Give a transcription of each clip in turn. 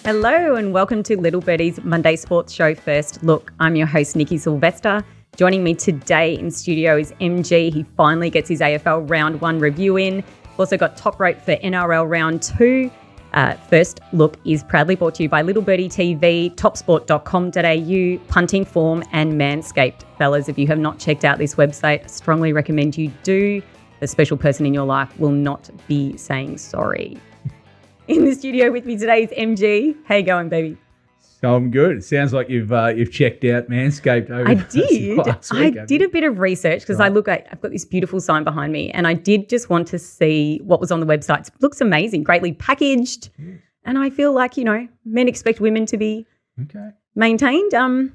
Hello and welcome to Little Birdie's Monday Sports Show First Look. I'm your host, Nikki Sylvester. Joining me today in studio is MG. He finally gets his AFL Round 1 review in. We've also got Toprope for NRL Round 2. First Look is proudly brought to you by Little Birdie TV, topsport.com.au, Punting Form and Manscaped. Fellas, if you have not checked out this website, I strongly recommend you do. The special person in your life will not be saying sorry. In the studio with me today is MG. How you going, baby? So I'm good. It sounds like you've checked out Manscaped over last week. I did a bit of research because I've got this beautiful sign behind me and I did just want to see what was on the website. It looks amazing, greatly packaged. And I feel like, men expect women to be maintained. Don't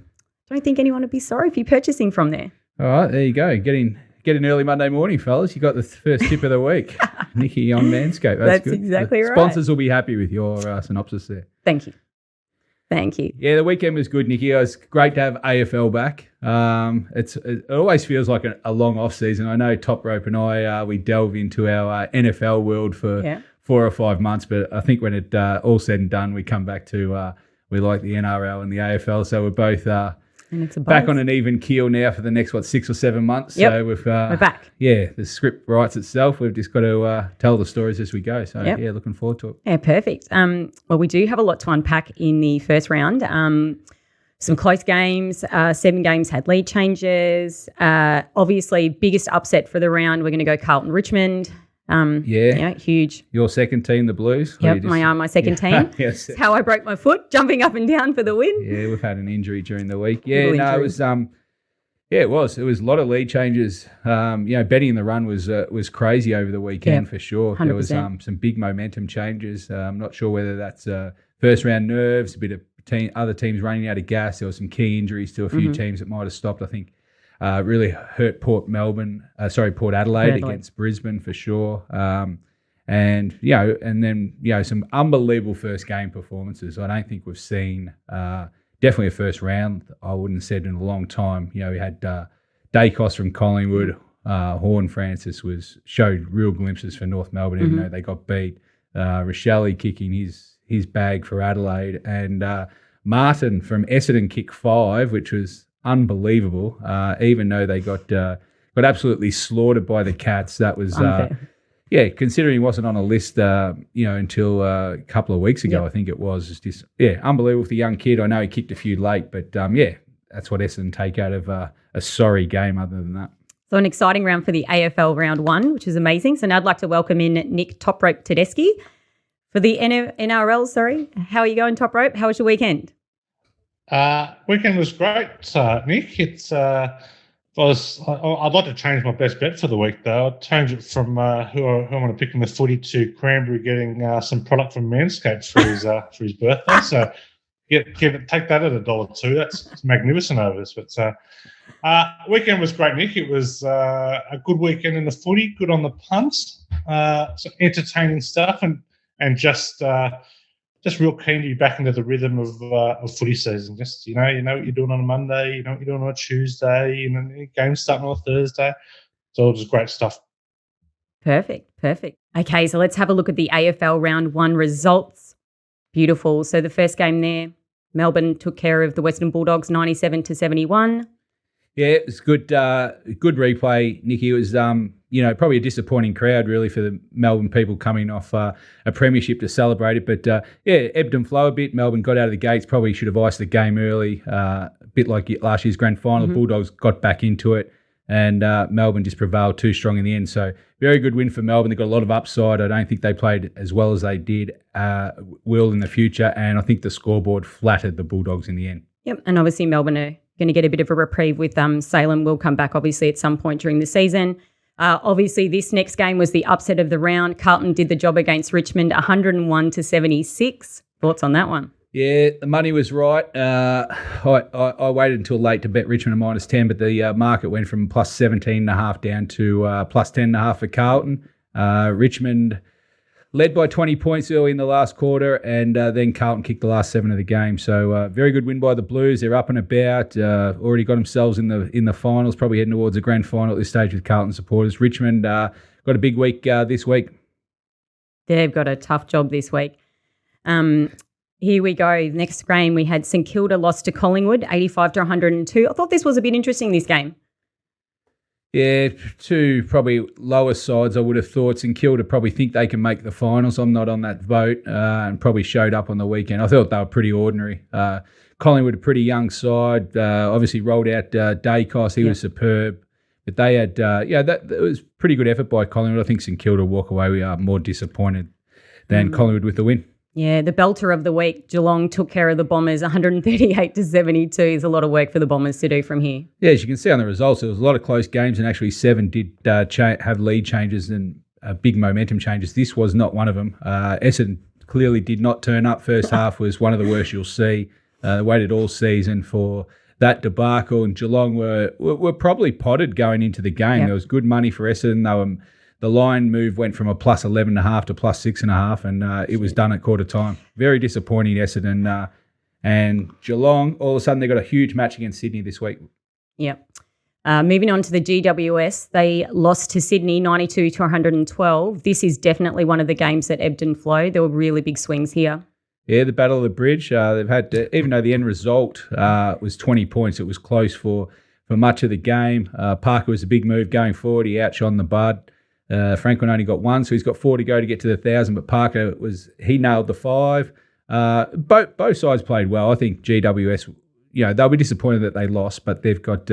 think anyone would be sorry if you're purchasing from there. All right, there you go. Get an early Monday morning, fellas. You got the first tip of the week. Nikki on Manscaped. That's good. Exactly right. Sponsors will be happy with your synopsis there. Thank you. Yeah, the weekend was good, Nikki. It was great to have AFL back. It always feels like a long off season. I know Toprope and I we delve into our NFL world for 4 or 5 months, but I think when it all said and done, we come back to we like the NRL and the AFL. So we're both and it's back on an even keel now for the next 6 or 7 months. Yep. So we're back. Yeah, the script writes itself. We've just got to tell the stories as we go. So looking forward to it. Yeah, perfect. Well, we do have a lot to unpack in the first round. Some close games. 7 games had lead changes. Obviously, biggest upset for the round. We're going to go Carlton Richmond. Huge. Your second team, the Blues? Yep, my second team. Yes. That's how I broke my foot, jumping up and down for the win. Yeah, we've had an injury during the week. Yeah, it was it was. It was a lot of lead changes. Betting in the run was crazy over the weekend for sure. 100%. There was some big momentum changes. I'm not sure whether that's first round nerves, a bit of other teams running out of gas. There were some key injuries to a few teams that might have stopped. I think really hurt Port Adelaide against Brisbane for sure. And then some unbelievable first game performances. I don't think we've seen definitely a first round, I wouldn't have said in a long time. We had Dacos from Collingwood, Horn Francis showed real glimpses for North Melbourne, even though they got beat. Rochelle kicking his bag for Adelaide, and Martin from Essendon kicked 5, which was unbelievable. Even though they got absolutely slaughtered by the Cats, that was considering he wasn't on a list, until a couple of weeks ago. I think it was just unbelievable with the young kid. I know he kicked a few late, but that's what Essendon take out of a sorry game. Other than that. So an exciting round for the AFL Round 1, which is amazing. So now I'd like to welcome in Nick Toprope Tedeschi for the NRL. Sorry, how are you going, Toprope? How was your weekend? Weekend was great, Nick. I'd like to change my best bet for the week, though. I'd change it from who I want to pick in the footy to Cranberry getting some product from Manscaped for his birthday. So take that at $1.02. That's magnificent over us. But weekend was great, Nick. It was a good weekend in the footy, good on the punts, some entertaining stuff, and just real keen to be back into the rhythm of footy season. Just you know what you're doing on a Monday, you know what you're doing on a Tuesday, games starting on a Thursday. It's all just great stuff. Perfect. Okay, so let's have a look at the AFL Round 1 results. Beautiful. So the first game there, Melbourne took care of the Western Bulldogs 97-71. Yeah, it was good. Good replay, Nikki. It was probably a disappointing crowd really for the Melbourne people coming off a premiership to celebrate it. But ebbed and flow a bit. Melbourne got out of the gates. Probably should have iced the game early. A bit like last year's grand final. The Bulldogs got back into it, and Melbourne just prevailed too strong in the end. So very good win for Melbourne. They got a lot of upside. I don't think they played as well as they did will in the future, and I think the scoreboard flattered the Bulldogs in the end. Yep, and obviously Melbourne are going to get a bit of a reprieve with Salem. Will come back obviously at some point during the season. Obviously, this next game was the upset of the round. Carlton did the job against Richmond, 101-76. Thoughts on that one? Yeah, the money was right. I waited until late to bet Richmond at -10, but the market went from +17.5 down to +10.5 for Carlton. Richmond led by 20 points early in the last quarter, and then Carlton kicked the last 7 of the game. So very good win by the Blues. They're up and about. Already got themselves in the finals. Probably heading towards a grand final at this stage with Carlton supporters. Richmond got a big week this week. They've got a tough job this week. Here we go. Next game, we had St Kilda lost to Collingwood, 85 to 102. I thought this was a bit interesting, this game. Yeah, two probably lower sides, I would have thought. St Kilda probably think they can make the finals. I'm not on that vote and probably showed up on the weekend. I thought they were pretty ordinary. Collingwood, a pretty young side, obviously rolled out Dacos. He was superb. But they had, that was pretty good effort by Collingwood. I think St Kilda walk away. We are more disappointed than Collingwood with the win. Yeah, the belter of the week, Geelong took care of the Bombers 138 to 72. There's a lot of work for the Bombers to do from here. Yeah, as you can see on the results, there was a lot of close games, and actually 7 did have lead changes and big momentum changes. This was not one of them. Essendon clearly did not turn up. First half was one of the worst you'll see. Waited all season for that debacle, and Geelong were probably potted going into the game. There was good money for Essendon. The line move went from a plus 11.5 to plus 6.5, and it was done at quarter time. Very disappointing, Essendon. And Geelong, all of a sudden, they got a huge match against Sydney this week. Yep. Moving on to the GWS, they lost to Sydney 92 to 112. This is definitely one of the games that ebbed and flowed. There were really big swings here. Yeah, the Battle of the Bridge. They've had to, even though the end result was 20 points, it was close for much of the game. Parker was a big move going forward. He outshone the Bud. Franklin only got 1, so he's got 4 to go to get to the 1,000. But Parker he nailed the 5. Both sides played well. I think GWS, they'll be disappointed that they lost, but they've got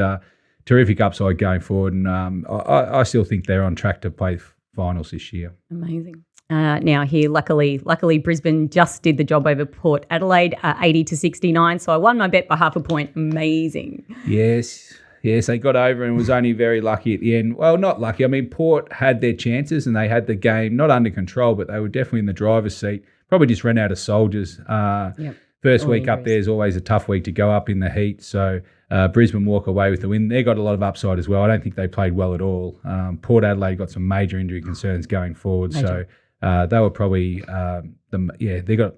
terrific upside going forward, and I still think they're on track to play finals this year. Amazing. Now here, luckily, Brisbane just did the job over Port Adelaide, 80 to 69. So I won my bet by half a point. Amazing. Yes, they got over and was only very lucky at the end. Well, not lucky. I mean, Port had their chances and they had the game not under control, but they were definitely in the driver's seat. Probably just ran out of soldiers. First week up there is always a tough week to go up in the heat. So Brisbane walk away with the win. They got a lot of upside as well. I don't think they played well at all. Port Adelaide got some major injury concerns going forward. So they were probably, they got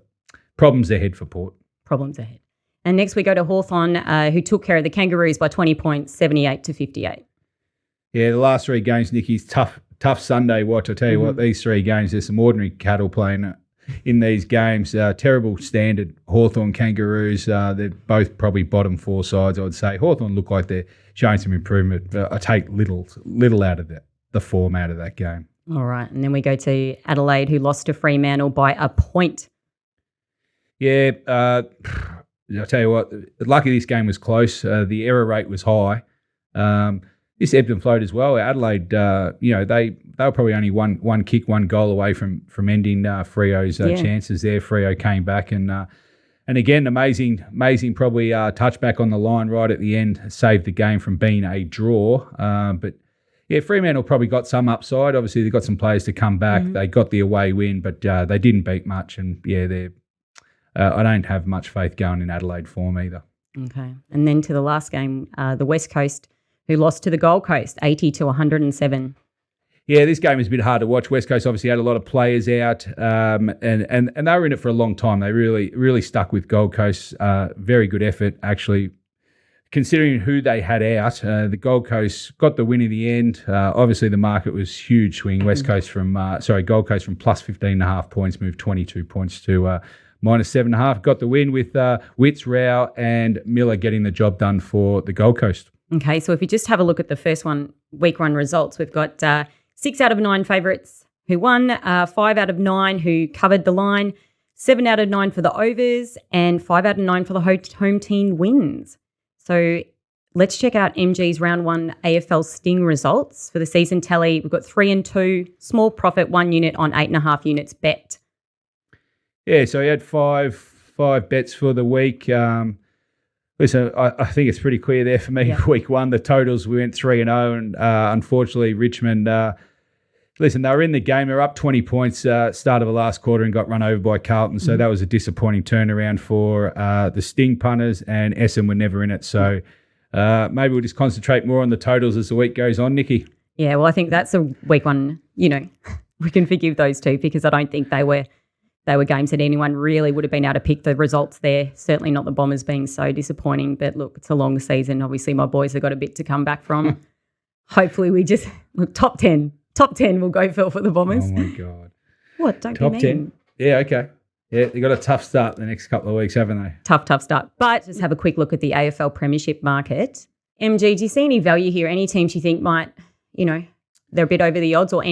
problems ahead for Port. Problems ahead. And next we go to Hawthorn, who took care of the Kangaroos by 20 points, 78 to 58. Yeah, the last 3 games, Nikki's tough Sunday watch. I tell you what, these 3 games, there's some ordinary cattle playing in these games. Terrible standard Hawthorn Kangaroos. They're both probably bottom 4 sides, I would say. Hawthorn look like they're showing some improvement. I take little out of the form out of that game. All right, and then we go to Adelaide, who lost to Fremantle by a point. Yeah, I'll tell you what, lucky this game was close. The error rate was high. This ebbed and flowed as well. Adelaide, they were probably only one kick, 1 goal away from ending Freo's chances there. Freo came back and again, amazing probably touchback on the line right at the end saved the game from being a draw. But yeah, Fremantle probably got some upside. Obviously, they've got some players to come back. They got the away win, but they didn't beat much. And yeah, I don't have much faith going in Adelaide form either. Okay. And then to the last game, the West Coast, who lost to the Gold Coast, 80 to 107. Yeah, this game is a bit hard to watch. West Coast obviously had a lot of players out, and they were in it for a long time. They really stuck with Gold Coast. Very good effort, actually. Considering who they had out, the Gold Coast got the win in the end. Obviously, the market was huge swing. Gold Coast from plus 15.5 points, moved 22 points to minus 7.5. Got the win with Witts, Rao and Miller getting the job done for the Gold Coast. Okay, so if you just have a look at the first week 1 results, we've got 6 out of 9 favourites who won, 5 out of 9 who covered the line, 7 out of 9 for the overs, and 5 out of 9 for the home team wins. So let's check out MG's round 1 AFL Sting results for the season tally. We've got 3 and 2, small profit, 1 unit on 8.5 units bet. Yeah, so he had five bets for the week. Listen, I think it's pretty clear there for me. Yeah. Week 1, the totals, we went 3-0, and unfortunately Richmond, listen, they were in the game. They were up 20 points start of the last quarter and got run over by Carlton. So that was a disappointing turnaround for the Sting punters, and Essendon were never in it. So maybe we'll just concentrate more on the totals as the week goes on, Nikki. Yeah, well, I think that's a week 1, we can forgive those two because I don't think they were games that anyone really would have been able to pick the results there. Certainly not the Bombers being so disappointing. But look, it's a long season. Obviously, my boys have got a bit to come back from. Hopefully, we just look top 10. Top 10 will go for the Bombers. Oh my God! What? Don't top be mean. 10? Yeah, okay. Yeah, they got a tough start the next couple of weeks, haven't they? Tough start. But just have a quick look at the AFL Premiership market. MG, do you see any value here? Any teams you think might, they're a bit over the odds, or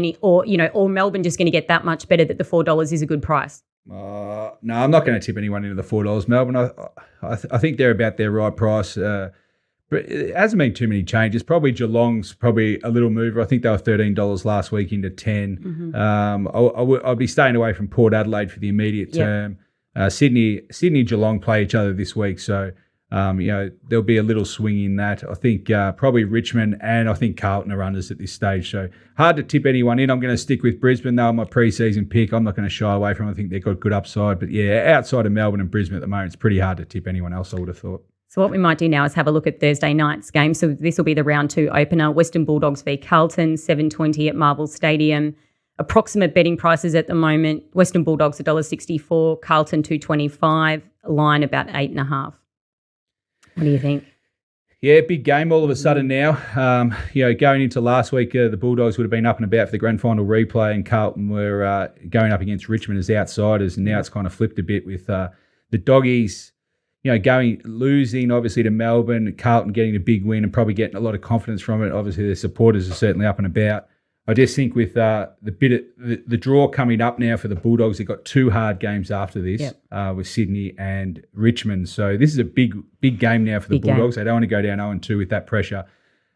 Melbourne just going to get that much better that the $4 is a good price? No, I'm not going to tip anyone into the $4. Melbourne, I think they're about their right price. But it hasn't been too many changes. Probably Geelong's probably a little mover. I think they were $13 last week into 10. Mm-hmm. I'd be staying away from Port Adelaide for the immediate term. Sydney, Geelong play each other this week, so there'll be a little swing in that. I think probably Richmond and I think Carlton are unders at this stage. So hard to tip anyone in. I'm going to stick with Brisbane. They were my pre-season pick. I'm not going to shy away from them. I think they've got good upside. But outside of Melbourne and Brisbane at the moment, it's pretty hard to tip anyone else, I would have thought. So what we might do now is have a look at Thursday night's game. So this will be the round 2 opener. Western Bulldogs v Carlton, 7:20 at Marvel Stadium. Approximate betting prices at the moment: Western Bulldogs $1.64, Carlton $2.25, line about 8.5. What do you think? Yeah, big game all of a sudden now. Going into last week, the Bulldogs would have been up and about for the grand final replay, and Carlton were going up against Richmond as outsiders, and now it's kind of flipped a bit with the Doggies. Losing obviously to Melbourne, Carlton getting a big win and probably getting a lot of confidence from it. Obviously, their supporters are certainly up and about. I just think with the draw coming up now for the Bulldogs, they've got 2 hard games after this with Sydney and Richmond. So this is a big game now for the Bulldogs. They don't want to go down 0-2 with that pressure.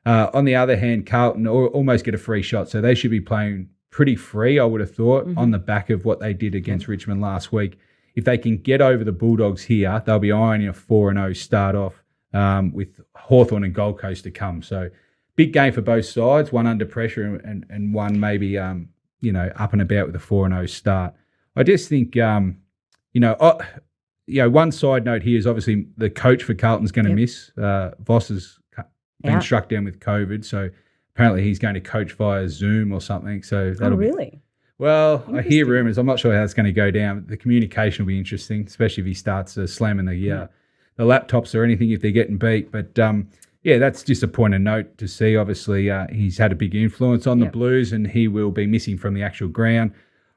On the other hand, Carlton almost get a free shot, so they should be playing pretty free, I would have thought, on the back of what they did against Richmond last week. If they can get over the Bulldogs here, they'll be eyeing a 4-0 start off with Hawthorn and Gold Coast to come. So big game for both sides, one under pressure and one maybe, up and about with a 4-0 start. I just think, one side note here is obviously the coach for Carlton's going to miss. Voss has been struck down with COVID, so apparently he's going to coach via Zoom or something. So that'll really? Well, I hear rumours. I'm not sure how it's going to go down. The communication will be interesting, especially if he starts slamming the laptops or anything if they're getting beat. But, that's just a point of note to see. Obviously, he's had a big influence on the Blues and he will be missing from the actual ground.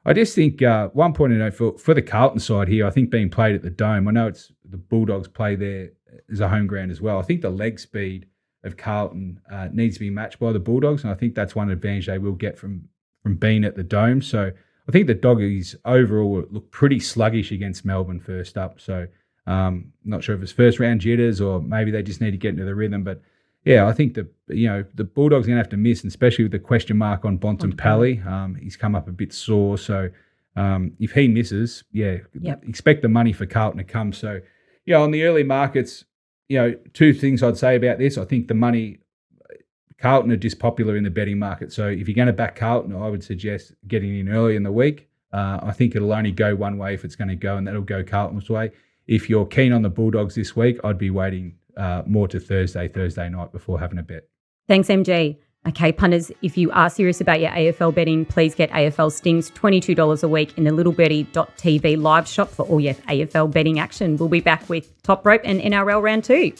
I just think one point of note for the Carlton side here, I think being played at the Dome, I know it's the Bulldogs play there as a home ground as well. I think the leg speed of Carlton needs to be matched by the Bulldogs, and I think that's one advantage they will get from being at the Dome. So I think the Doggies overall look pretty sluggish against Melbourne first up. So not sure if it's first round jitters or maybe they just need to get into the rhythm. But I think the Bulldogs are going to have to miss, and especially with the question mark on Bontempelli. He's come up a bit sore. So if he misses, expect the money for Carlton to come. So, on the early markets, 2 things I'd say about this. I think the money, Carlton are just popular in the betting market. So if you're going to back Carlton, I would suggest getting in early in the week. I think it'll only go one way if it's going to go, and that'll go Carlton's way. If you're keen on the Bulldogs this week, I'd be waiting more to Thursday night before having a bet. Thanks, MG. Okay, punters, if you are serious about your AFL betting, please get AFL Stings, $22 a week in the littlebirdie.tv live shop for all your AFL betting action. We'll be back with Toprope and NRL Round 2.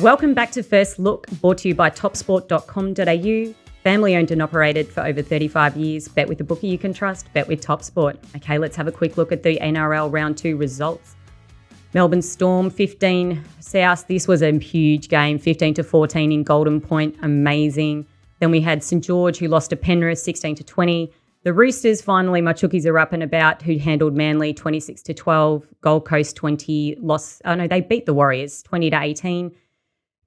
Welcome back to First Look, brought to you by topsport.com.au. Family owned and operated for over 35 years. Bet with the bookie you can trust. Bet with TopSport. Okay, let's have a quick look at the NRL Round 2 results. Melbourne Storm 15 South. This was a huge game, 15-14 in Golden Point. Amazing. Then we had St George, who lost to Penrith 16-20. The Roosters, finally, my chookies are up and about, who handled Manly 26-12. Gold Coast 20 lost. Oh no, they beat the Warriors 20-18.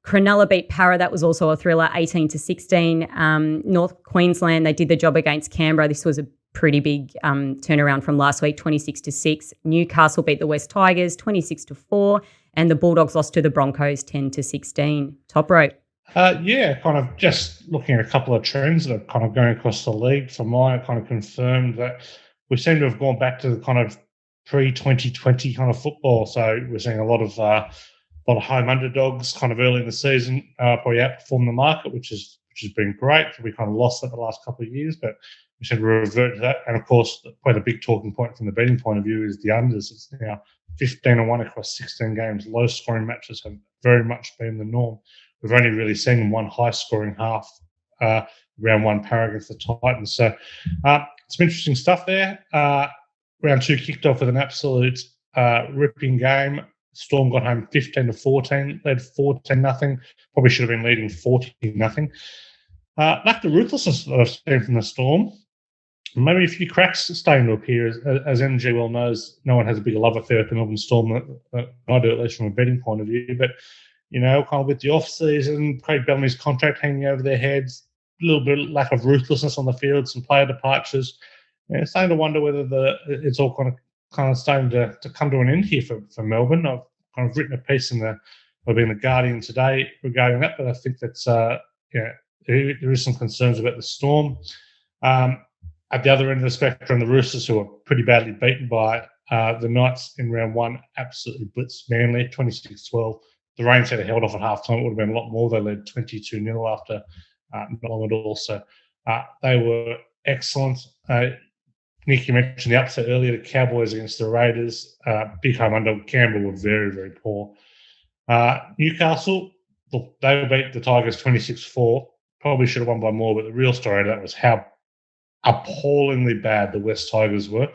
Cronulla beat Para. That was also a thriller, 18-16. North Queensland, they did the job against Canberra. This was a pretty big turnaround from last week, 26-6. Newcastle beat the West Tigers, 26-4. And the Bulldogs lost to the Broncos, 10-16. Toprope. Kind of just looking at a couple of trends that are kind of going across the league. For mine, it kind of confirmed that we seem to have gone back to the kind of pre-2020 kind of football. So we're seeing a lot of home underdogs kind of early in the season probably outperform the market, which has been great. We kind of lost that the last couple of years, but we should revert to that. And of course, quite a big talking point from the betting point of view is the unders. It's now 15-1 across 16 games. Low scoring matches have very much been the norm. We've only really seen one high scoring half round one power against the Titans. So some interesting stuff there. Round two kicked off with an absolute ripping game. Storm got home 15-14, led 14-0. Probably should have been leading 14-0. Back to ruthlessness that I've seen from the Storm. Maybe a few cracks starting to appear. As MG well knows, no one has a bigger love affair with the Melbourne Storm than I do, at least from a betting point of view. But, kind of with the off-season, Craig Bellamy's contract hanging over their heads, a little bit of lack of ruthlessness on the field, some player departures. Starting to wonder whether it's all kind of starting to come to an end here for Melbourne. I've kind of written a piece in the Guardian today regarding that, but I think that's there is some concerns about the Storm. At the other end of the spectrum, the Roosters, who were pretty badly beaten by the Knights in round one, absolutely blitzed Manly, 26-12. The Rains had held off at halftime. It would have been a lot more. They led 22-0 after not long at all. So they were excellent. Nick, you mentioned the upset earlier, the Cowboys against the Raiders. Big home under. Canberra were very, very poor. Newcastle, look, they beat the Tigers 26-4. Probably should have won by more, but the real story of that was how appallingly bad the West Tigers were.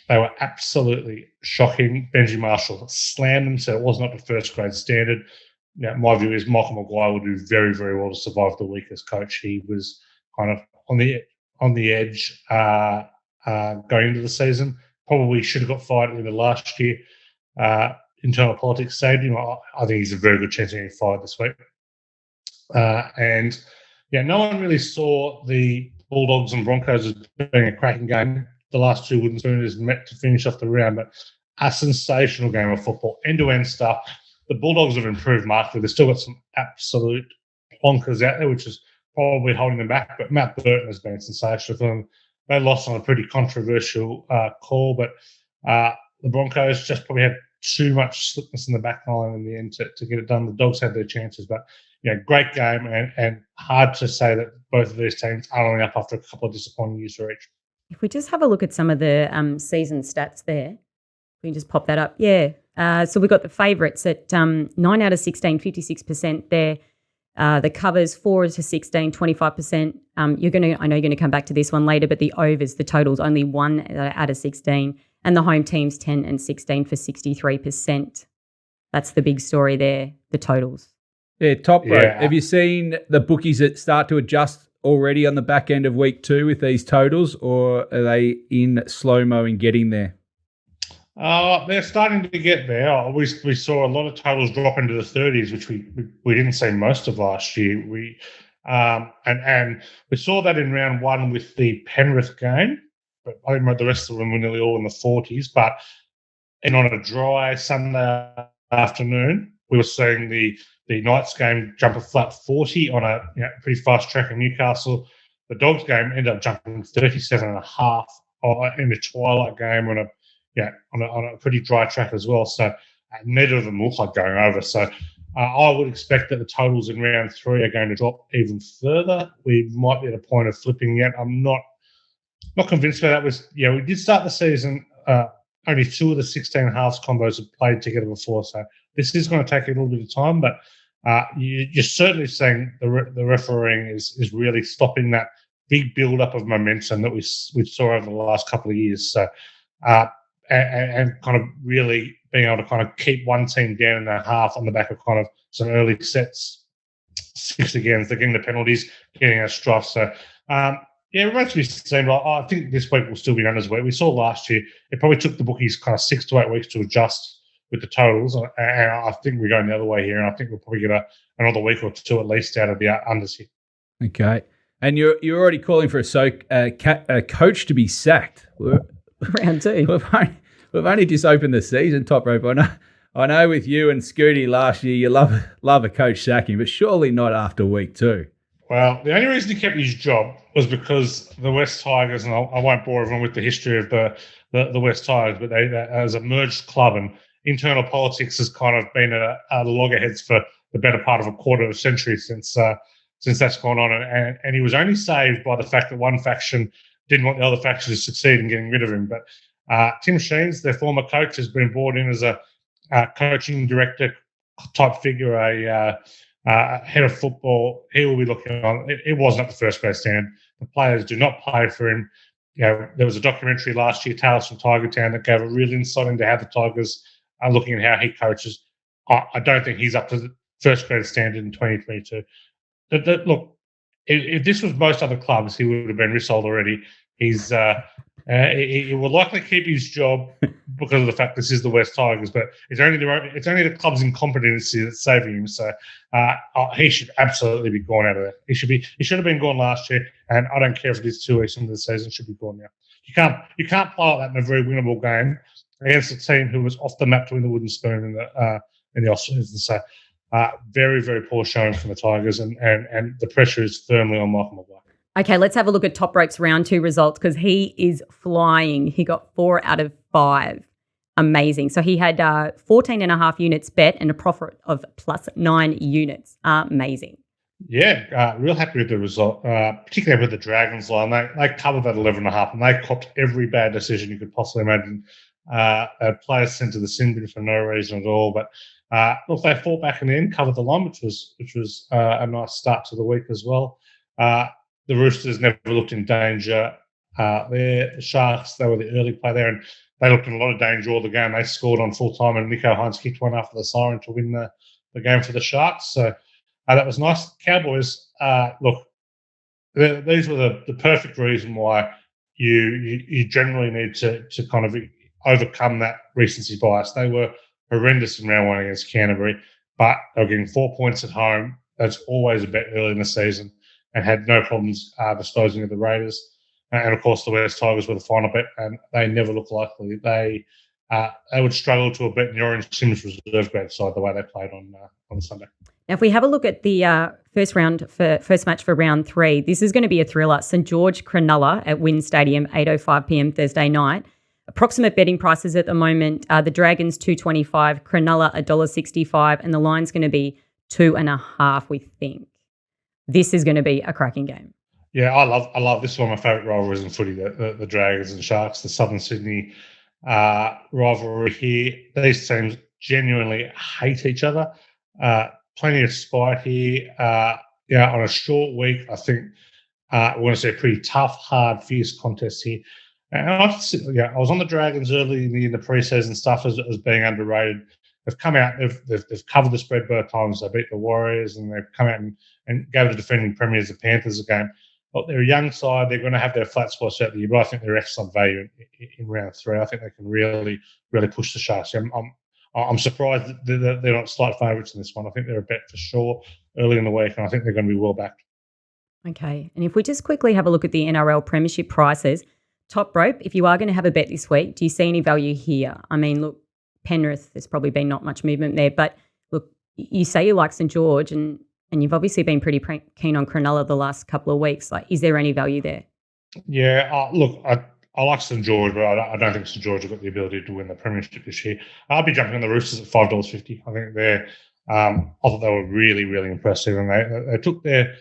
They were absolutely shocking. Benji Marshall slammed them, so it was not the first grade standard. My view is Michael Maguire will do very, very well to survive the week as coach. He was kind of on the edge going into the season. Probably should have got fired in the last year. Internal politics saved him. I think he's a very good chance of getting fired this week. No one really saw the Bulldogs and Broncos as being a cracking game. The last two wooden spooners met to finish off the round, but a sensational game of football, end-to-end stuff. The Bulldogs have improved markedly. They've still got some absolute plonkers out there, which is probably holding them back, but Matt Burton has been sensational for them. They lost on a pretty controversial call, but the Broncos just probably had too much slickness in the back line in the end to get it done. The Dogs had their chances, but great game and hard to say that both of these teams are only up after a couple of disappointing years for each. If we just have a look at some of the season stats there, we can just pop that up. Yeah. So we've got the favourites at 9 out of 16, 56% there. The covers 4 to 16, 25%. I know you're going to come back to this one later, but the overs, the totals, only 1 out of 16, and the home teams 10 and 16 for 63%. That's the big story there, the totals. Yeah, Toprope. Yeah. Have you seen the bookies that start to adjust already on the back end of week 2 with these totals, or are they in slow-mo in getting there? They're starting to get there. We saw a lot of totals drop into the 30s, which we didn't see most of last year. And we saw that in round 1 with the Penrith game, but I think the rest of them were nearly all in the 40s. And on a dry Sunday afternoon, we were seeing the Knights game jump a flat 40 on a pretty fast track in Newcastle. The Dogs game ended up jumping 37.5 in the twilight game on a pretty dry track as well. So neither of them look like going over. So I would expect that the totals in round 3 are going to drop even further. We might be at a point of flipping yet. I'm not convinced about that. We did start the season. Only 2 of the 16 halves combos have played together before. So this is going to take a little bit of time, but you're certainly seeing the refereeing is really stopping that big build-up of momentum that we saw over the last couple of years. So and kind of really being able to kind of keep one team down in that half on the back of kind of some early sets, 6 against, they're getting the penalties, getting our strife. So, it remains to be seen. I think this week will still be done as well. We saw last year, it probably took the bookies kind of 6 to 8 weeks to adjust with the totals. And I think we're going the other way here. And I think we'll probably get another week or 2 at least out of the unders here. Okay. And you're already calling for a coach to be sacked. Round 2. We've only just opened the season, Toprope. I know with you and Scooty last year, you love a coach sacking, but surely not after week 2. Well, the only reason he kept his job was because the West Tigers, and I won't bore everyone with the history of the West Tigers, but they as a merged club, and internal politics has kind of been at loggerheads for the better part of a quarter of a century since that's gone on. And he was only saved by the fact that one faction didn't want the other faction to succeed in getting rid of him. But Tim Sheens, their former coach, has been brought in as a coaching director type figure, head of football, he will be looking on. It wasn't at the first grade standard. The players do not play for him. There was a documentary last year, Tales from Tiger Town, that gave a real insight into how the Tigers are looking at how he coaches. I don't think he's up to the first grade standard in 2022. Look, if this was most other clubs, he would have been resold already. He will likely keep his job because of the fact this is the West Tigers, but it's only the club's incompetency that's saving him. So he should absolutely be gone out of there. He should have been gone last year, and I don't care if it is 2 weeks into the season. Should be gone now. You can't play like that in a very winnable game against a team who was off the map to win the wooden spoon in the off season. So very, very poor showing from the Tigers, and the pressure is firmly on Michael Maguire. Okay, let's have a look at Toprope's round 2 results because he is flying. He got 4 out of 5. Amazing. So he had 14.5 units bet and a profit of plus 9 units. Amazing. Yeah, real happy with the result, particularly with the Dragons line. They covered that 11.5 and they copped every bad decision you could possibly imagine. Players sent to the sin bin for no reason at all. But look, they fought back in the end, covered the line, which was a nice start to the week as well. The Roosters never looked in danger. The Sharks, they were the early play there, and they looked in a lot of danger all the game. They scored on full time, and Nico Hines kicked one after the siren to win the game for the Sharks. So that was nice. Cowboys, look, these were the perfect reason why you generally need to kind of overcome that recency bias. They were horrendous in round 1 against Canterbury, but they were getting 4 points at home. That's always a bit early in the season, and had no problems disposing of the Raiders. And, of course, the West Tigers were the final bet, and they never looked likely. They would struggle to a bet in the Orange Sims reserve grade side the way they played on Sunday. Now, if we have a look at the first match for round 3, this is going to be a thriller. St George Cronulla at Wynn Stadium, 8:05 p.m. Thursday night. Approximate betting prices at the moment, the Dragons $2.25, Cronulla $1.65, and the line's going to be 2.5, we think. This is going to be a cracking game. Yeah, I love this. One of my favourite rivalries in footy, the Dragons and Sharks, the Southern Sydney rivalry here. These teams genuinely hate each other. Plenty of spite here. On a short week, I think we're going to see a pretty tough, hard, fierce contest here. And I was on the Dragons early in the preseason stuff as being underrated. They've come out, they've covered the spread both times. They beat the Warriors, and they've come out and gave the defending premiers the Panthers a game. But they're a young side. They're going to have their flat spots out the year, but I think they're excellent value in round 3. I think they can really, really push the Sharks. I'm surprised that they're not slight favourites in this one. I think they're a bet for sure early in the week, and I think they're going to be well backed. Okay, and if we just quickly have a look at the NRL Premiership prices, Toprope, if you are going to have a bet this week, do you see any value here? I mean, look, Penrith, there's probably been not much movement there, but look, you say you like St George, and you've obviously been pretty keen on Cronulla the last couple of weeks. Like, is there any value there? Yeah, look, I like St George, but I don't think St George have got the ability to win the premiership this year. I'll be jumping on the Roosters at $5.50. I think I thought they were really, really impressive, and they took their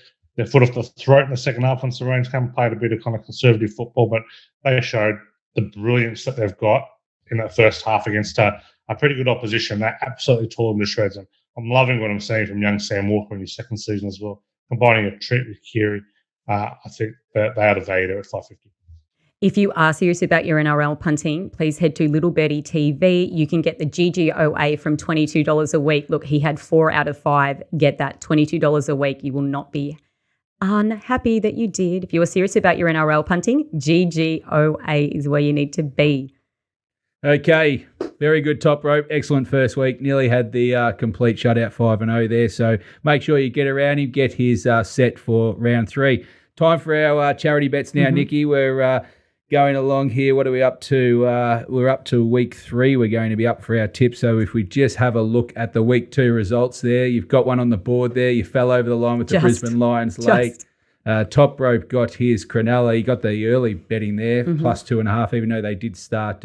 foot off the throat in the second half once the rains came, played a bit of kind of conservative football, but they showed the brilliance that they've got in that first half against a pretty good opposition. They absolutely tore them to shreds. And I'm loving what I'm seeing from young Sam Walker in his second season as well. Combining a treat with Keary, I think that they are the value there at $5.50. If you are serious about your NRL punting, please head to Little Birdie TV. You can get the GGOA from $22 a week. Look, he had 4 out of 5. Get that, $22 a week. You will not be unhappy that you did. If you are serious about your NRL punting, GGOA is where you need to be. Okay, very good Toprope. Excellent first week. Nearly had the complete shutout 5-0 there. So make sure you get around him, get his set for round 3. Time for our charity bets now, Nikki. We're going along here. What are we up to? We're up to week 3. We're going to be up for our tips. So if we just have a look at the week 2 results there, you've got one on the board there. You fell over the line with the Brisbane Lions late. Toprope got his Cronulla. He got the early betting there, plus 2.5, even though they did start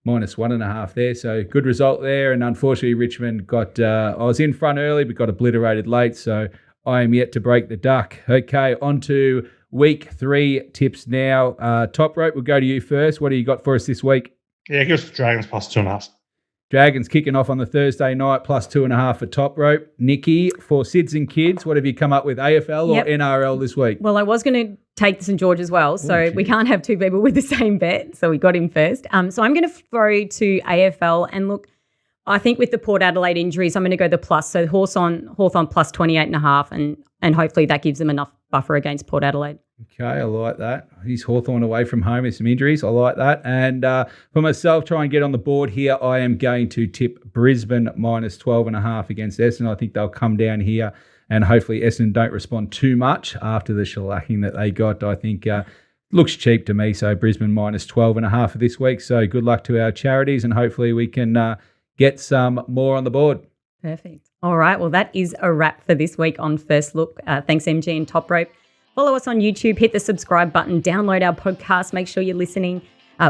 minus 1.5 there. So good result there. And unfortunately, Richmond got, I was in front early, but got obliterated late. So I am yet to break the duck. Okay, on to week 3 tips now. Toprope, we'll go to you first. What do you got for us this week? Yeah, give us the Dragons plus 2.5. Dragons kicking off on the Thursday night, plus 2.5 for Toprope. Nikki, for Sids and Kids, what have you come up with, AFL or NRL this week? Well, I was going to take the St. George as well, so we can't have two people with the same bet, so we got him first. So I'm going to throw to AFL, and look, I think with the Port Adelaide injuries, I'm going to go the plus. So Hawthorn plus 28.5, and hopefully that gives them enough buffer against Port Adelaide. Okay, I like that. He's Hawthorn away from home with some injuries. I like that. And for myself, try and get on the board here, I am going to tip Brisbane minus 12.5 against Essendon. I think they'll come down here, and hopefully Essendon don't respond too much after the shellacking that they got. I think looks cheap to me. So Brisbane minus 12.5 for this week. So good luck to our charities, and hopefully we can get some more on the board. Perfect. All right. Well, that is a wrap for this week on First Look. Thanks, MG and Toprope. Follow us on YouTube, hit the subscribe button, download our podcast, make sure you're listening.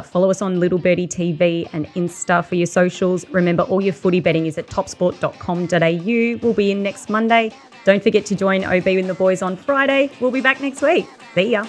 Follow us on Little Birdie TV and Insta for your socials. Remember, all your footy betting is at topsport.com.au. We'll be in next Monday. Don't forget to join OB and the boys on Friday. We'll be back next week. See ya.